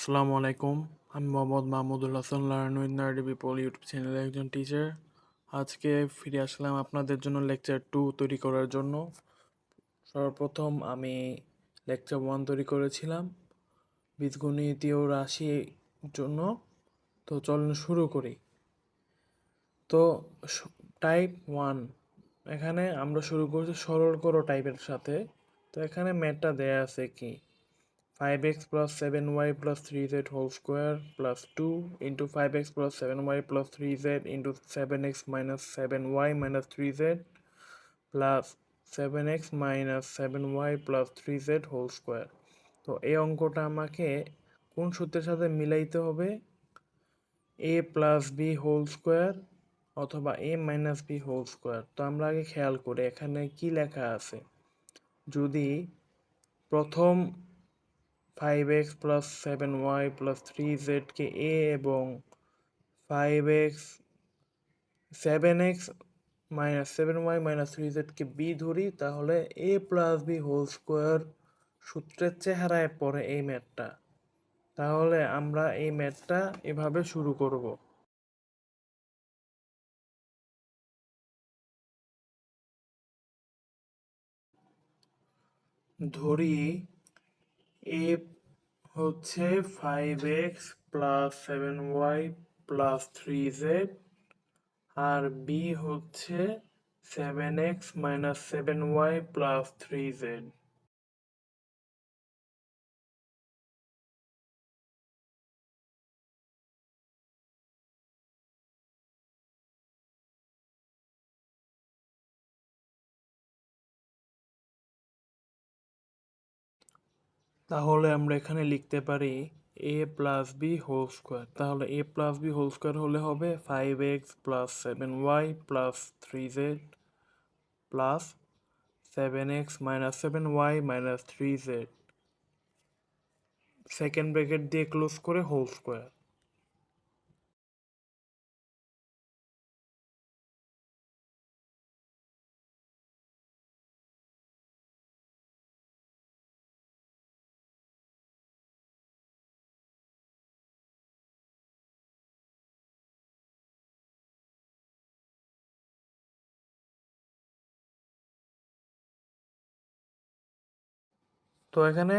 আসসালামু আলাইকুম। আমি Mohammad Mahmudul Hasan, learn with nerdy people YouTube চ্যানেলের একজন টিচার। আজকে ফিরে আসলাম আপনাদের জন্য লেকচার 2 তৈরি করার জন্য। সর্বপ্রথম আমি লেকচার 1 তৈরি করেছিলাম বীজগণিতীয় রাশির জন্য। তো চলুন শুরু করি। তো টাইপ 1, এখানে আমরা শুরু করছি সরল করো টাইপের সাথে। তো এখানে ম্যাথটা দেয়া আছে কি, 5x plus 7y plus 3z whole square plus 2 into 5x plus 7y plus 3z into 7x minus 7y minus 3z plus 7x minus 7y plus 3z whole square। তো এই অঙ্কটা আমাকে কোন সূত্রের সাথে মিলাইতে হবে? a plus b whole square অথবা a minus b whole square। তো আমরা আগে খেয়াল করি এখানে কি লেখা আছে। যদি প্রথম 5x plus 7y plus 3z K a এবং 5x 7x minus 7y minus 3z কে b ধরি, তাহলে a plus b whole square সূত্রের চেহারায় পড়ে এই ম্যাথটা। তাহলে আমরা এই ম্যাথটা এভাবে শুরু করব। ধরি a হচ্ছে 5x plus 7y plus 3z আর b হচ্ছে 7x minus 7y plus 3z। তাহলে আমরা এখানে লিখতে পারি a plus B whole square. তাহলে a plus B whole square হলে হবে 5x plus 7y plus 3z plus 7x minus 7y minus 3z, second bracket দিয়ে ক্লোজ করে হোল স্কোয়ার। তো এখানে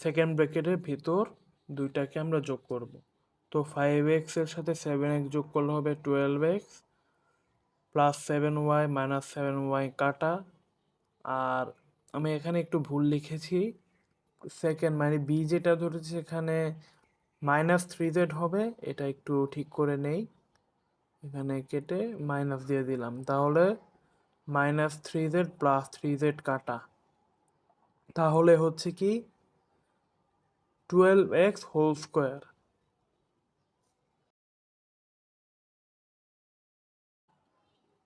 সেকেন্ড ব্র্যাকেটের ভিতর দুইটাকে আমরা যোগ করব। তো 5x এর সাথে 7x যোগ করলে হবে 12x plus 7y minus 7y কাটা। আর আমি এখানে একটু ভুল লিখেছি, সেকেন্ড মানে বি যেটা ধরেছি সেখানে মাইনাস 3z হবে, এটা একটু ঠিক করে নেই। এখানে কেটে মাইনাস দিয়ে দিলাম, তাহলে মাইনাস 3z প্লাস 3z কাটা, তাহলে হচ্ছে কি 12x হোল স্কোয়ার।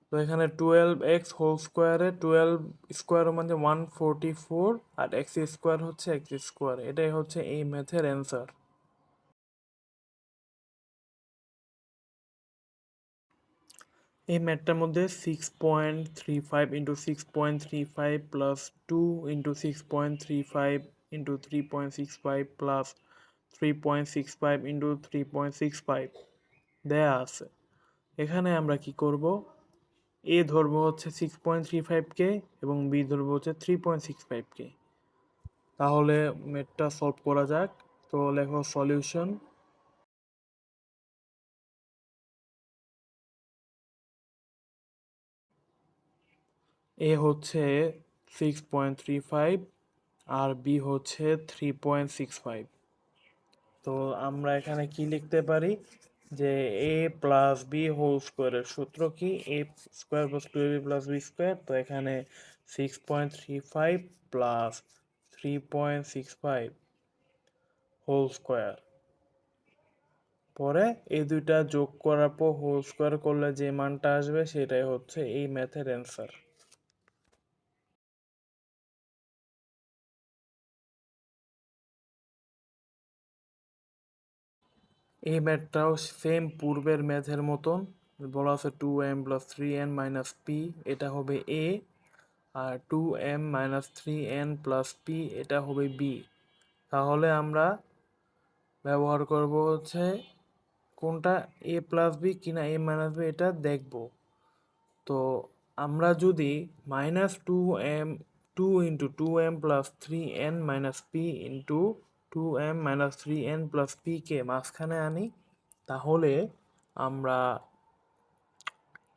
তো এখানে 12x হোল স্কোয়ারে 12 স্কোয়ার মানে 144 আর x স্কোয়ার হচ্ছে x স্কোয়ার। এটাই হচ্ছে এই ম্যাথের অ্যান্সার। এই ম্যাথটার মধ্যে 6.35 into 6.35 plus 2 into 6.35 into 3.65 plus 3.65 into 3.65 দেয়া আছে। এখানে আমরা কি করব, এ ধরবো হচ্ছে 6.35কে এবং বি ধরবো হচ্ছে 3.65কে। তাহলে ম্যাথটা সলভ করা যাক। তো লেখো সলিউশন। এ হচ্ছে 6.35 আর বি হচ্ছে 3.65। তো আমরা এখানে কি লিখতে পারি যে এ প্লাস বি হোল স্কোয়ারের সূত্র কি, A square plus 2ab plus B square. তো এখানে 6.35 প্লাস 3.65 হোল স্কোয়ার, পরে এই দুইটা যোগ করার পর হোল স্কোয়ার করলে যে মানটা আসবে সেটাই হচ্ছে এই ম্যাথের অ্যান্সার। এই ম্যাথটাও সেম পূর্বের ম্যাথের মতন, বলা আছে 2m plus 3n minus P, এটা হবে এ, আর 2m minus 3n plus P এটা হবে বি। তাহলে আমরা ব্যবহার করব হচ্ছে কোনটা এ প্লাস বি কিনা এ মাইনাস বি এটা দেখব। তো আমরা যদি -2m 2 × 2m + 3n - p × 2m - 3n + p কে মাঝখানে আনি, তাহলে আমরা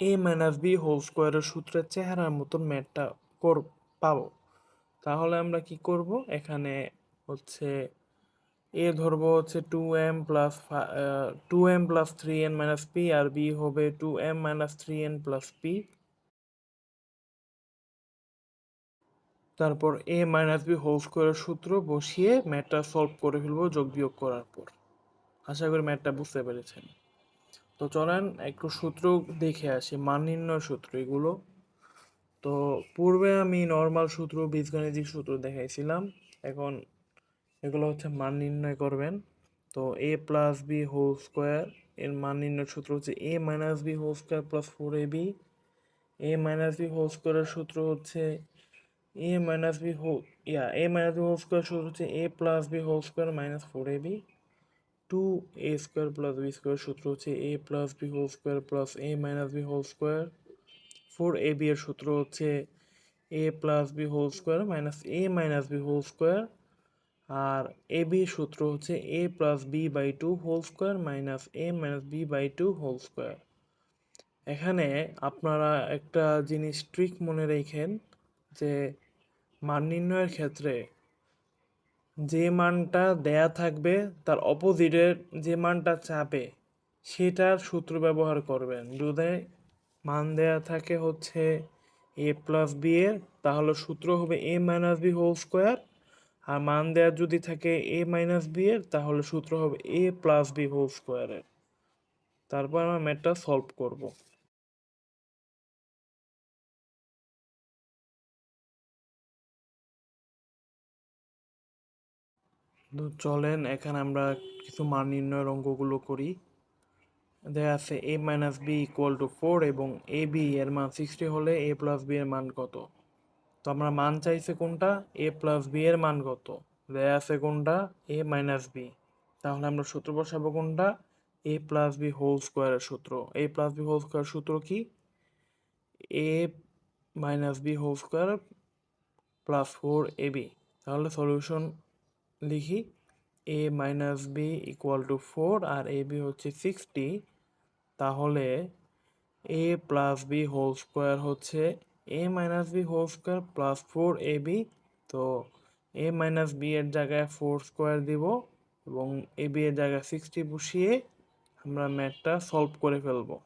a - b হোল স্কোয়ারের সূত্রের চেহারার মতন ম্যাথটা পাবো। তাহলে আমরা কি করব, এখানে হচ্ছে এ ধরবো হচ্ছে 2m + 3n - p, আর b হবে 2m - 3n + p। তারপর a - b হোল স্কোয়ারের সূত্র বসিয়ে ম্যাথটা সলভ করে ফেলবো যোগ বিয়োগ করার পর। আশা করি ম্যাথটা বুঝতে পেরেছেন। তো চলেন একটু সূত্র দেখে আসি, মান নির্ণয় সূত্র এগুলো। তো পূর্বে আমি নর্মাল সূত্র, বীজগাণিতিক সূত্র দেখাইছিলাম, এখন এগুলো হচ্ছে মান নির্ণয় করবেন। তো a + b হোল স্কোয়ার এর মান নির্ণয় সূত্র হচ্ছে a - b whole square + 4ab। a - b whole স্কোয়ারের সূত্র হচ্ছে a - b হোল স্কোয়ার সূত্র হচ্ছে a + b whole square - 4ab। 2a square + b square সূত্র হচ্ছে a + b whole square + a - b whole square. 4ab এর সূত্র হচ্ছে a + b whole square - a - b whole square. আর ab সূত্র হচ্ছে a + b/2 whole square - a - b/2 whole square. এখানে আপনারা একটা জিনিস ট্রিক মনে রাখেন, যে মান নির্ণয়ের ক্ষেত্রে যে মানটা দেয়া থাকবে তার অপোজিটের যে মানটা চাবে সেটার সূত্র ব্যবহার করবেন। যদি মান দেয়া থাকে হচ্ছে a + b এর, তাহলে সূত্র হবে a - b হোল স্কোয়ার। আর মান দেয়া যদি থাকে a - b এর, তাহলে সূত্র হবে a + b হোল স্কোয়ারের। তারপর আমরা ম্যাথটা সলভ করব। তো চলেন এখানে আমরা কিছু মান নির্ণয়ের অঙ্কগুলো করি। দেয়া আছে a - b = 4 এবং ab এর মান 60 হলে a + b এর মান কত। তো আমরা মান চাইছে কোনটা, a + b এর মান কত, দেয়া আছে কোনটা a - b। তাহলে আমরা সূত্র বসাবো কোনটা, a + b হোল স্কোয়ারের সূত্র। a + b হোল স্কোয়ার সূত্র কি, a - b whole square + 4ab। তাহলে সলিউশন লিখি, a - b = 4 আর ab হচ্ছে 60। তাহলে a + b হোল স্কোয়ার হচ্ছে a - b whole square + 4ab। তো a - b এর জায়গায় 4 স্কোয়ার দিব এবং ab এর জায়গায় 60 বসিয়ে আমরা ম্যাথটা সলভ করে ফেলবো।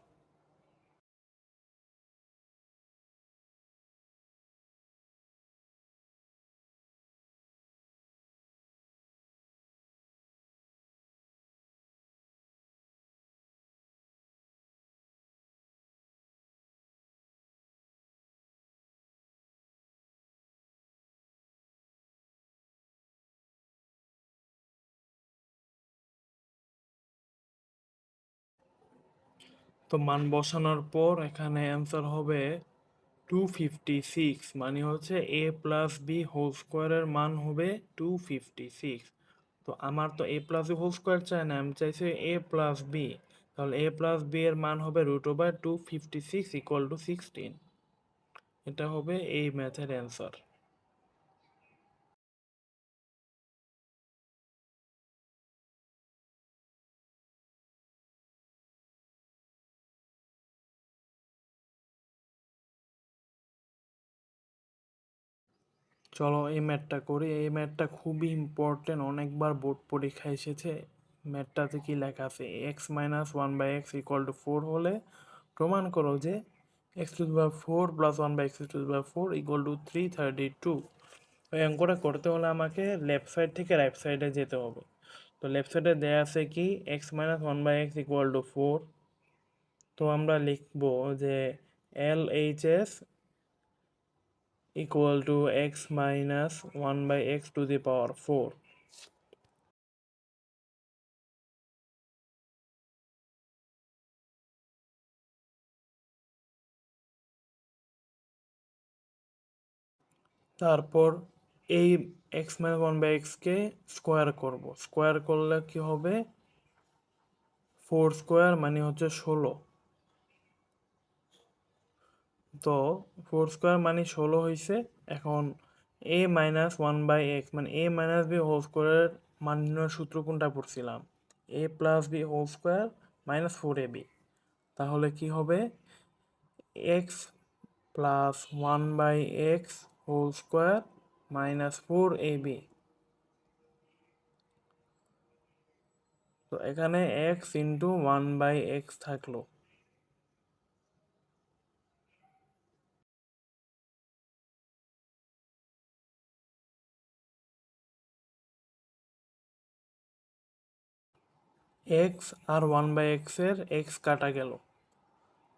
তো মান বসানোর পর এখানে অ্যান্সার হবে 256, মানে হচ্ছে a + b হোল স্কোয়ারের মান হবে 256। তো আমার তো a + b হোল স্কোয়ার চাই না, আমি চাইছি a + b। তাহলে a + b এর মান হবে √256 = 16। এটা হবে এই ম্যাথের অ্যান্সার। চলো এই ম্যাথটা করি। এই ম্যাথটা খুবই ইম্পর্টেন্ট, অনেকবার বোর্ড পরীক্ষা এসেছে। ম্যাথটাতে কি লেখা আছে, x - 1/x = 4 হলে প্রমাণ করো যে x⁴ + 1/x⁴ = 332। ওই অঙ্কটা করতে হলে আমাকে লেফট সাইড থেকে রাইট সাইডে যেতে হবে। তো লেফট সাইডে দেয়া আছে কি x - 1/x = 4। তো আমরা লিখব যে LHS = x - 1/x⁴। তারপর এই এক্স মাইনাস ওয়ান বাই এক্সকে স্কোয়ার করব, স্কোয়ার করলে কি হবে, 4 স্কোয়ার মানে হচ্ছে 16। তো 4 স্কোয়ার মানে 16 হয়েছে। এখন এ মাইনাস ওয়ান বাই এক্স মানে এ মাইনাস বি হোল স্কোয়ারের মান নির্ণয়ের সূত্র কোনটা পড়ছিলাম, A plus B whole square minus 4ab। তাহলে কি হবে, X plus one by X whole square minus 4ab। তো এখানে X into one by X থাকলো। এক্স আর ওয়ান বাই এক্সের এক্স কাটা গেল।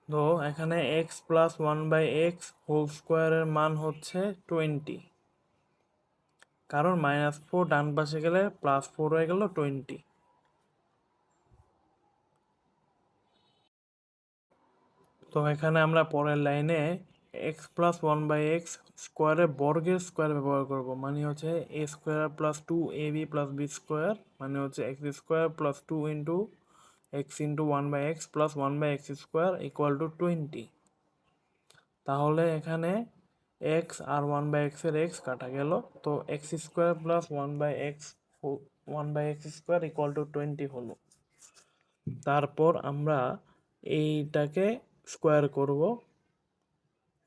তো এখানে x plus one by X whole স্কোয়ারের মান হচ্ছে 20, কারণ -4 ডান পাশে গেলে +4 হয়ে গেল 20। তো এখানে আমরা পরের লাইনে X plus one by x স্কোয়ারের বর্গের স্কোয়ার ব্যবহার করব, মানে হচ্ছে A square plus 2ab plus B square, মানে হচ্ছে X square plus 2 into X into one by X plus one by x square equal to 20। তাহলে এখানে এক্স আর ওয়ান বাই এক্স এর এক্স কাটা গেল। তো X square plus one by x square equal to 20 হলো। তারপর আমরা এইটাকে স্কোয়ার করব।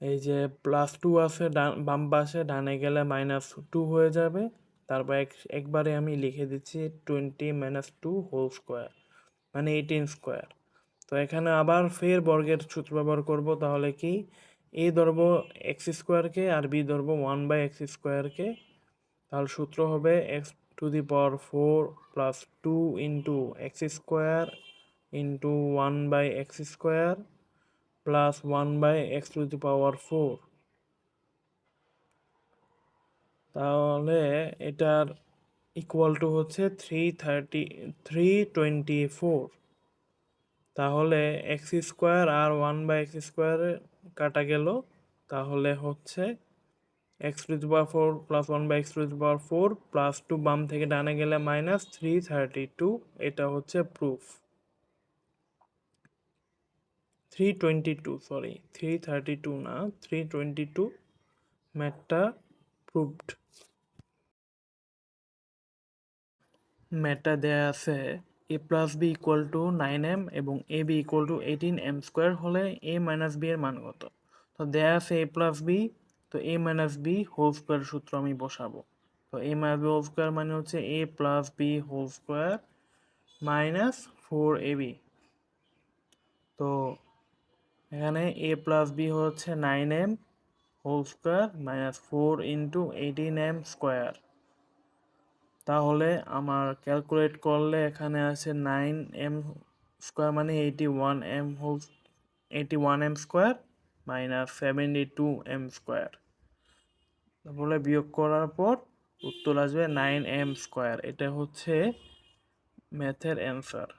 এই যে +2 আছে বাম পাশে, ডানে গেলে -2 হয়ে যাবে। তারপর একবারে আমি লিখে দিচ্ছি 20 - 2 হোল স্কোয়ার মানে 18 স্কোয়ার। তো এখানে আবার ফের বর্গের সূত্র ব্যবহার করব। তাহলে কি, এ ধরবো এক্স স্কোয়ারকে আর বি ধরবো ওয়ান বাই এক্স স্কোয়ারকে। তাহলে সূত্র হবে x⁴ plus 2 into x square into one by x square plus one by x⁴। তাহলে এটার ইকুয়াল টু হচ্ছে 324। তাহলে এক্স স্কোয়ার আর ওয়ান বাই এক্স স্কোয়ার কাটা গেল। তাহলে হচ্ছে x⁴ plus one by x⁴ plus 2 বাম থেকে ডানে গেলে -332। এটা হচ্ছে প্রুফ। 322, সরি 332 না, 322। ম্যাথটা প্রুভড। ম্যাথটা দেয়া আছে A plus B equal to 9m এবং A B equal to 18m square হলে এ মাইনাস বি এর মান কত। তো দেয়া আছে এ প্লাস বি, তো A minus B whole square সূত্র আমি বসাবো। তো A minus B whole square মানে হচ্ছে A plus B whole square minus 4ab। তো এখানে এ প্লাস বি হচ্ছে 9m whole square minus 4 into 18m square. তাহলে আমার ক্যালকুলেট করলে এখানে আছে 9m স্কোয়ার মানে 81m square minus 72m square. তাহলে বিয়োগ করার পর উত্তর আসবে 9m স্কোয়ার। এটা হচ্ছে ম্যাথের অ্যান্সার।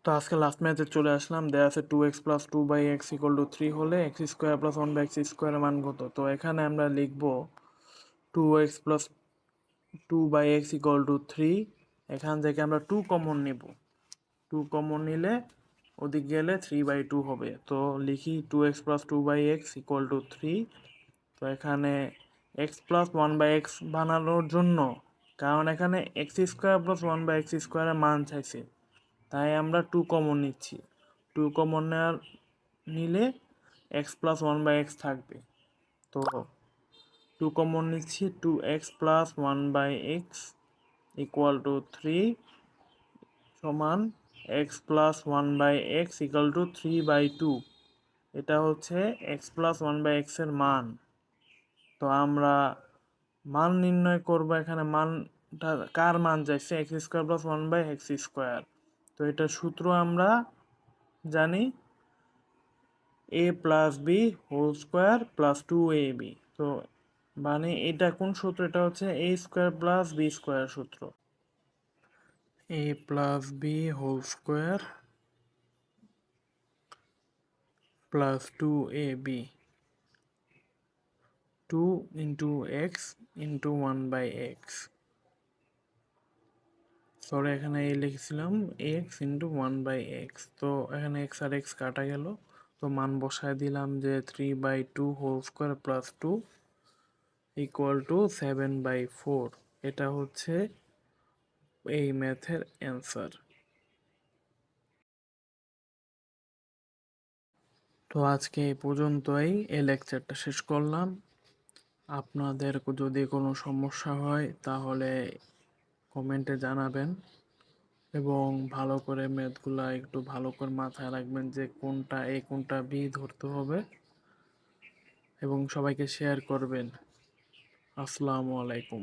তো আজকে লাস্ট ম্যাথে চলে আসলাম। দেয়া আছে 2x plus 2 by x equal to 3 হলে x square plus one by x স্কোয়ারের মান কত। তো এখানে আমরা লিখব 2x plus 2 by x equal to 3। এখান থেকে আমরা 2 কমন নিব, 2 কমন নিলে ওদিক গেলে 3/2 হবে। তো লিখি 2x plus 2 by x equal to 3। তো এখানে x plus one by x বানানোর জন্য, কারণ এখানে x square plus one by x স্কোয়ারের মান চাইছে, তাই আমরা 2 কমন নিচ্ছি। 2 কমন নিলে x plus one by x থাকবে। তো 2 কমন নিচ্ছি, 2x plus one by x equal to 3 সমান x plus one by x equal to 3/2। এটা হচ্ছে এক্স প্লাস ওয়ান বাই এক্সের মান। তো আমরা মান নির্ণয় করব। এখানে মানটা কার মান চাইছে, X square plus one by x square. তো এটা সূত্র আমরা জানি A plus B whole square plus 2ab। তো মানে এটা কোন সূত্র, এটা হচ্ছে A square plus B square সূত্র। A plus B whole square plus 2ab। Two into X into 1/x। Sorry, এখানে এই লিখেছিলাম এক্স ইন্টু 1/x, তো এখানে এক্স আর এক্স কাটা গেল, তো মান বসায় দিলাম যে 3/2 whole square plus 2 equal to 7/4। এটা হচ্ছে এই ম্যাথের অ্যান্সার। তো আজকে এই পর্যন্তই, এই লেকচারটা শেষ করলাম। আপনাদের যদি কোনো সমস্যা হয় তাহলে কমেন্টে জানাবেন, এবং ভালো করে ম্যাথগুলা একটু ভালো করে মাথায় রাখবেন যে কোনটা এ কোনটা বি ধরতে হবে, এবং সবাইকে শেয়ার করবেন। আসসালামু আলাইকুম।